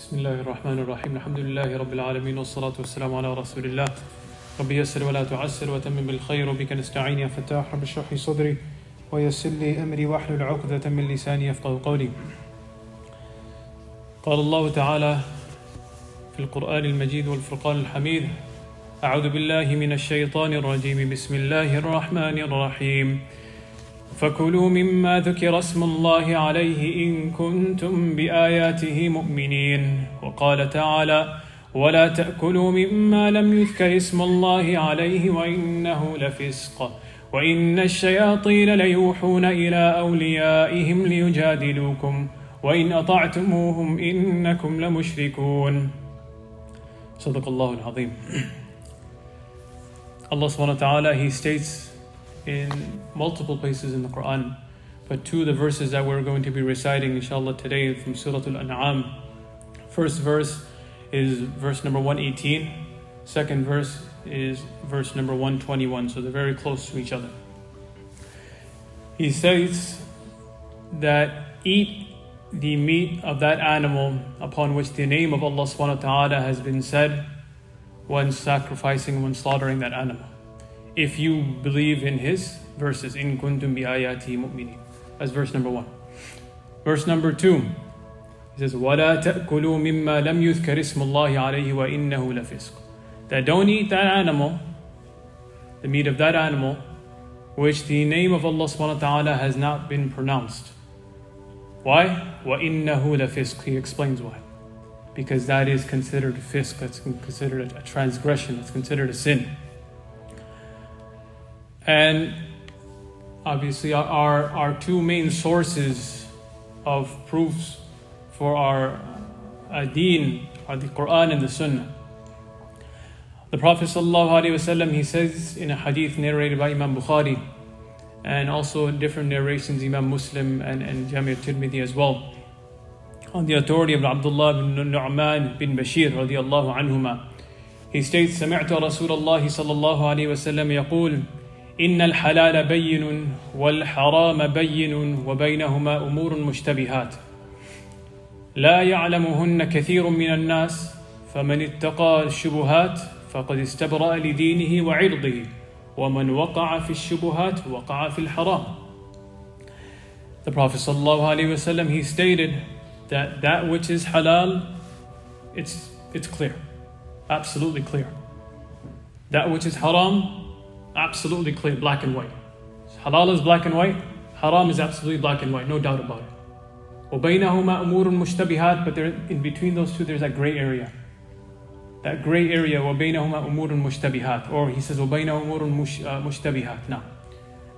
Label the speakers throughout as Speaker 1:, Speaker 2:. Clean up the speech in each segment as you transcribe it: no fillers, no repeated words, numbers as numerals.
Speaker 1: بسم الله الرحمن الرحيم الحمد لله رب العالمين والصلاة والسلام على رسول الله رب يسر ولا تعسر وتمم بالخير وبك نستعين يا فتاح رب اشرح لي صدري ويسر لي أمري واحلل عقدة من لساني يفقهوا قولي. قال الله تعالى في القرآن المجيد والفرقان الحميد: أعوذ بالله من الشيطان الرجيم بسم الله الرحمن الرحيم فكلوا مما ذكر اسم الله عليه إن كنتم بآياته مؤمنين. وقال تعالى: ولا تأكلوا مما لم يذكر اسم الله عليه وإنه لفسق وإن الشياطين ليوحون إلى أوليائهم ليجادلوكم وإن أطعتموهم إنكم لمشركون. صدق الله العظيم. Allah subhanahu wa ta'ala, He states in multiple places in the Quran, but two of the verses that we're going to be reciting inshallah today from Sūrah al Anʿām. First verse is verse number 118, second verse is verse number 121, so they're very close to each other. He says that eat the meat of that animal upon which the name of Allah subhanahu wa ta'ala has been said when sacrificing, when slaughtering that animal, if you believe in His verses. In kuntum bi ayati mu'minin. That's verse number 1. Verse number 2, he says, وَلَا تَأْكُلُوا مِمَّا لَمْ يُذْكَرِ اسْمُ اللَّهِ عَلَيْهِ وَإِنَّهُ لَفِسْقٌ. That don't eat that animal, the meat of that animal, which the name of Allah subhanahu wa ta'ala has not been pronounced. Why? وَإِنَّهُ لَفِسْقٌ. He explains why. Because that is considered fisq, that's considered a transgression, it's considered a sin. And obviously our two main sources of proofs for our deen are the Quran and the Sunnah. The Prophet ﷺ, he says in a hadith narrated by Imam Bukhari, and also in different narrations Imam Muslim and Jami' al-Tirmidhi as well, on the authority of Abdullah bin Nu'man bin Bashir radiyallahu anhuma, he states: سمعت رسول الله صلى الله عليه وسلم يقول: إن الحلال بين والحرام بين وبينهما أمور مشتبهات لا يعلمهن كثير من الناس فمن اتقى الشبهات فقد استبرأ لدينه وعرضه ومن وقع في الشبهات وقع في الحرام. The Prophet ﷺ, he stated that which is halal, it's clear, absolutely clear. That which is haram, absolutely clear, black and white. Halal is black and white, haram is absolutely black and white, no doubt about it. وَبَيْنَهُمَا أُمُورٌ مُشْتَبِهَاتٌ. But there, in between those two, there's that gray area. That gray area, وَبَيْنَهُمَا أُمُورٌ مُشْتَبِهَاتٌ. Or he says, وَبَيْنَهُمَا أُمُورٌ مُشْتَبِهَاتٌ. Now,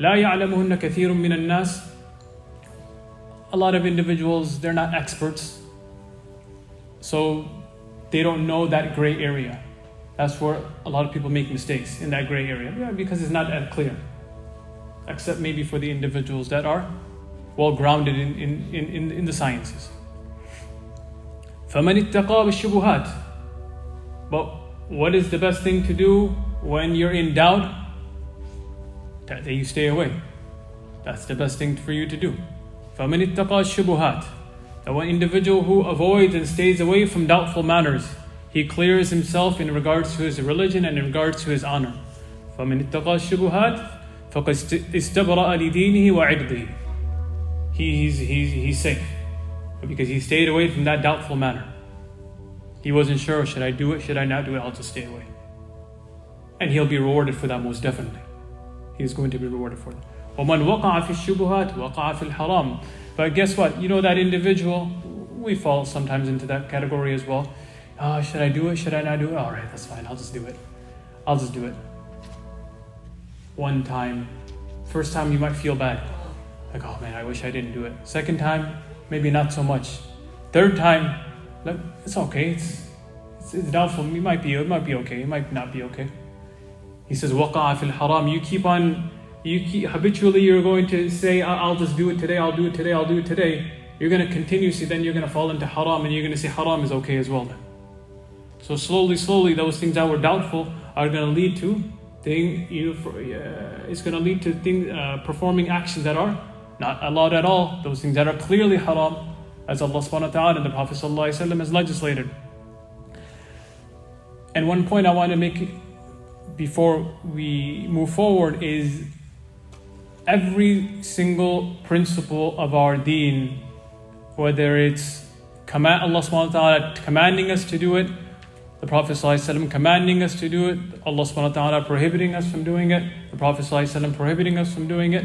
Speaker 1: لَا يَعْلَمُهُنَّ كَثِيرٌ مِنَ النَّاسِ. A lot of individuals, they're not experts, so they don't know that gray area. That's where a lot of people make mistakes, in that gray area. Yeah, because it's not that clear. Except maybe for the individuals that are well grounded in the sciences. فَمَنِ اتَّقَى بِالشُّبُهَاتِ. But what is the best thing to do when you're in doubt? That you stay away. That's the best thing for you to do. فَمَنِ اتَّقَى الشُّبُهَاتِ. That one individual who avoids and stays away from doubtful matters, he clears himself in regards to his religion and in regards to his honor. فَمَنِ اتَّقَى الشُّبُهَاتِ فَقَدْ اسْتَبْرَأَ لِدِينِهِ وَعِرْضِهِ. He's safe, because he stayed away from that doubtful matter. He wasn't sure, should I do it, should I not do it, I'll just stay away. And he'll be rewarded for that, most definitely. He's going to be rewarded for that. وَمَنْ وَقَعَ فِي الشُّبُهَاتِ وَقَعَ فِي الْحَرَامِ. But guess what? You know that individual, we fall sometimes into that category as well. Should I do it? Should I not do it? Alright, that's fine, I'll just do it. I'll just do it. One time, first time you might feel bad. Like, oh man, I wish I didn't do it. Second time, maybe not so much. Third time, look, it's okay. It's doubtful. It might be okay. It might not be okay. He says, وَقَعَ فِي الْحَرَامِ. Habitually you're going to say, I'll just do it today, I'll do it today, I'll do it today. You're going to continuously, then you're going to fall into haram, and you're going to say haram is okay as well then. So slowly, those things that were doubtful are going to lead to performing actions that are not allowed at all. Those things that are clearly haram as Allah subhanahu wa ta'ala and the Prophet sallallahu alaihi wasallam has legislated. And one point I want to make before we move forward is every single principle of our deen, whether it's Allah subhanahu wa ta'ala commanding us to do it, the Prophet ﷺ commanding us to do it, Allah subhanahu wa ta'ala prohibiting us from doing it, the Prophet ﷺ prohibiting us from doing it,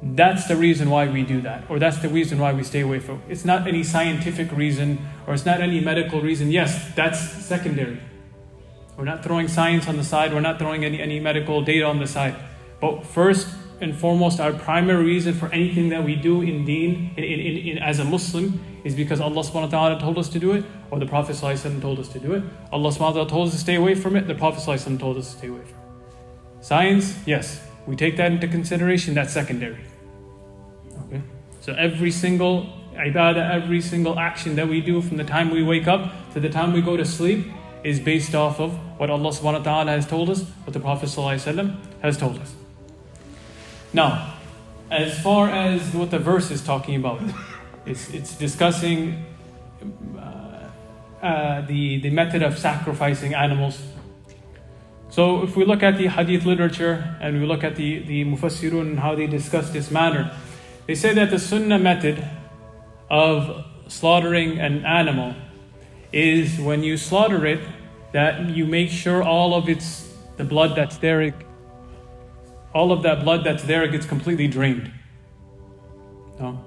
Speaker 1: that's the reason why we do that, or that's the reason why we stay away from it. It's not any scientific reason, or it's not any medical reason. Yes, that's secondary. We're not throwing science on the side, we're not throwing any medical data on the side. But first and foremost, our primary reason for anything that we do in deen, as a Muslim, is because Allah subhanahu wa ta'ala told us to do it, or the Prophet ﷺ told us to do it. Allah subhanahu wa ta'ala told us to stay away from it, the Prophet ﷺ told us to stay away from it. Science, yes, we take that into consideration, that's secondary. Okay? So every single ibadah, every single action that we do from the time we wake up to the time we go to sleep is based off of what Allah subhanahu wa ta'ala has told us, what the Prophet ﷺ has told us. Now, as far as what the verse is talking about, it's discussing the method of sacrificing animals. So if we look at the hadith literature and we look at the mufassirun and how they discuss this matter, they say that the sunnah method of slaughtering an animal is when you slaughter it, that you make sure all of the blood that's there, all of that blood that's there gets completely drained. No?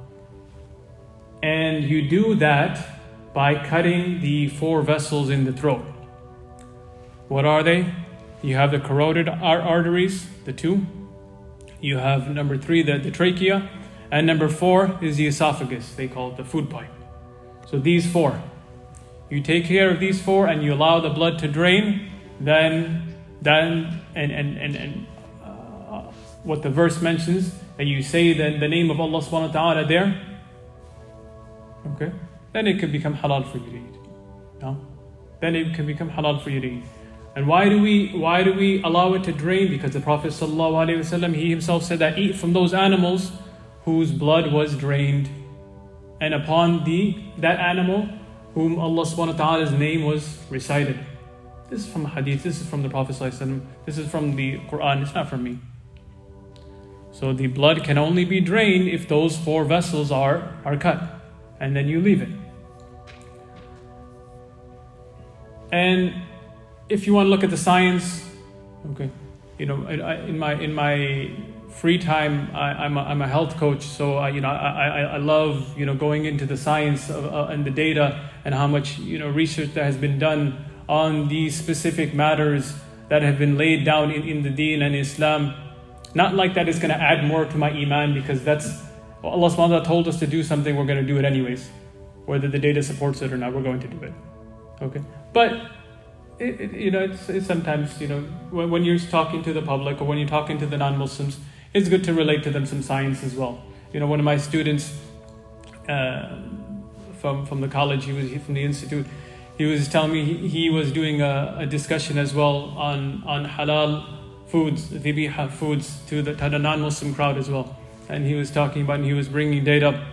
Speaker 1: And you do that by cutting the 4 vessels in the throat. What are they? You have the carotid arteries, the 2. You have number 3, the trachea. And number 4 is the esophagus. They call it the food pipe. So these 4. You take care of these 4 and you allow the blood to drain, then what the verse mentions, and you say the name of Allah subhanahu wa ta'ala there, okay, then it can become halal for you to eat. No? Then it can become halal for you to eat. And why do we allow it to drain? Because the Prophet sallallahu alaihi wasallam, he himself said that eat from those animals whose blood was drained, and upon that animal whom Allah subhanahu wa ta'ala's name was recited. This is from hadith, this is from the Prophet sallallahu alaihi wasallam, this is from the Quran, it's not from me. So the blood can only be drained if those 4 vessels are cut, and then you leave it. And if you want to look at the science, okay, in my free time, I'm a health coach, so I love going into the science and the data and how much research that has been done on these specific matters that have been laid down in the deen and Islam. Not like that is going to add more to my iman, because that's Allah subhanahu wa ta'ala told us to do something, we're going to do it anyways. Whether the data supports it or not, we're going to do it. Okay? But it's sometimes, when you're talking to the public or when you're talking to the non-Muslims, it's good to relate to them some science as well. One of my students from the college, he was from the institute, he was telling me he was doing a discussion as well on halal foods, dhibiha foods to the non-Muslim crowd as well. And he was talking about, and he was bringing data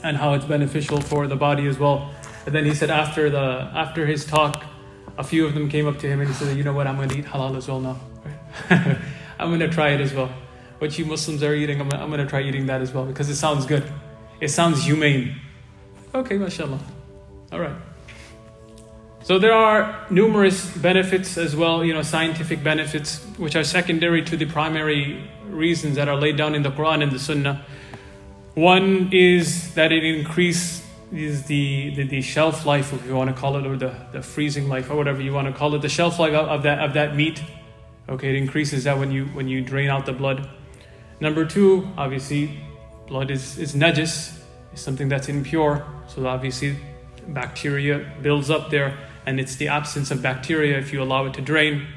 Speaker 1: and how it's beneficial for the body as well. And then he said after his talk, a few of them came up to him and he said, you know what, I'm going to eat halal as well now. I'm going to try it as well. What you Muslims are eating, I'm going to try eating that as well, because it sounds good. It sounds humane. Okay, mashallah. All right. So there are numerous benefits as well, scientific benefits, which are secondary to the primary reasons that are laid down in the Quran and the Sunnah. One is that it increases the shelf life, if you want to call it, or the freezing life, or whatever you want to call it, the shelf life of that meat. Okay, it increases that when you drain out the blood. Number 2, obviously, blood is najis, it's something that's impure, so obviously bacteria builds up there, and it's the absence of bacteria if you allow it to drain.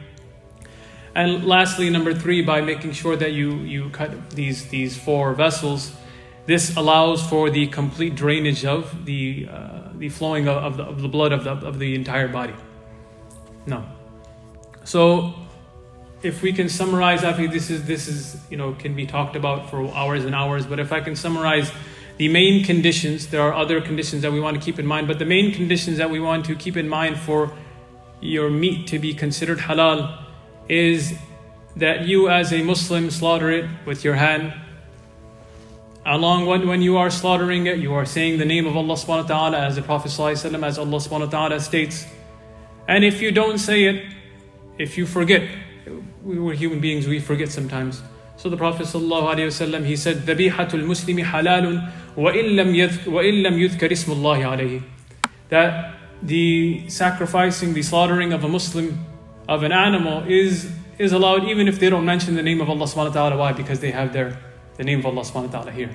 Speaker 1: And lastly, number 3, by making sure that you cut these 4 vessels, this allows for the complete drainage of the flowing of the blood of the entire body. No. So if we can summarize, I think this is can be talked about for hours and hours, but if I can summarize the main conditions, there are other conditions that we want to keep in mind, but the main conditions that we want to keep in mind for your meat to be considered halal is that you as a Muslim slaughter it with your hand. Along when you are slaughtering it, you are saying the name of Allah subhanahu wa ta'ala, as the Prophet sallallahu alaihi wasallam, as Allah subhanahu wa ta'ala states. And if you don't say it, if you forget, we're human beings, we forget sometimes. So the Prophet sallallahu alaihi wasallam, he said, "Dhabihatul muslimi halalun wa illam yudhkar ismullahi alayhi." That the sacrificing, the slaughtering of a Muslim, of an animal is allowed even if they don't mention the name of Allah subhanahu wa ta'ala. Why? Because they have the name of Allah subhanahu wa ta'ala here.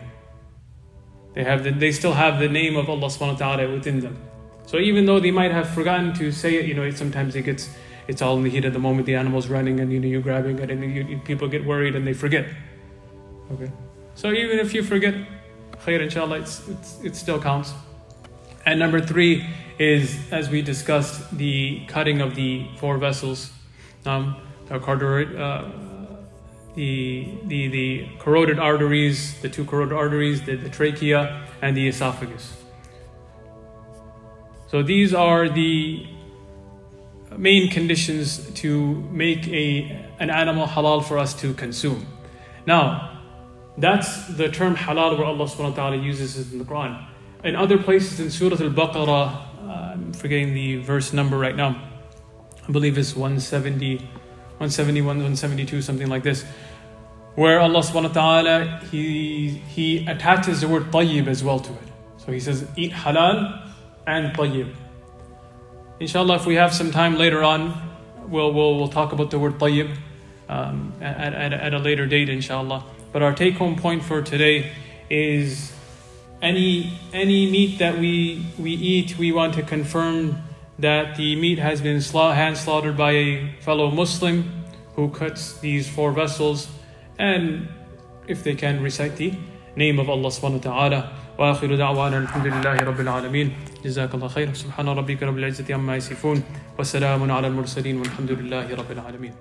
Speaker 1: They still have the name of Allah subhanahu wa ta'ala within them. So even though they might have forgotten to say it, sometimes it's all in the heat of the moment, the animal's running and you're grabbing it and people get worried and they forget. Okay. So even if you forget, khair inshallah, it still counts. And number 3 is, as we discussed, the cutting of the 4 vessels, the carotid arteries, the 2 carotid arteries, the trachea, and the esophagus. So these are the main conditions to make an animal halal for us to consume. Now, that's the term halal where Allah subhanahu wa ta'ala uses it in the Quran. In other places in Sūrah al Baqarah, I'm forgetting the verse number right now, I believe it's 170, 171, 172, something like this, where Allah subhanahu wa ta'ala, He attaches the word tayyib as well to it. So He says, eat halal and tayyib. Inshallah, if we have some time later on, we'll talk about the word tayyib at a later date, inshallah. But our take-home point for today is any meat that we eat, we want to confirm that the meat has been hand slaughtered by a fellow Muslim who cuts these 4 vessels, and if they can recite the name of Allah subhanahu wa ta'ala. وآخر دعوانا الحمد لله رب العالمين جزاك الله خير سبحان ربك رب العزة عما يصفون وسلام على المرسلين والحمد لله رب العالمين.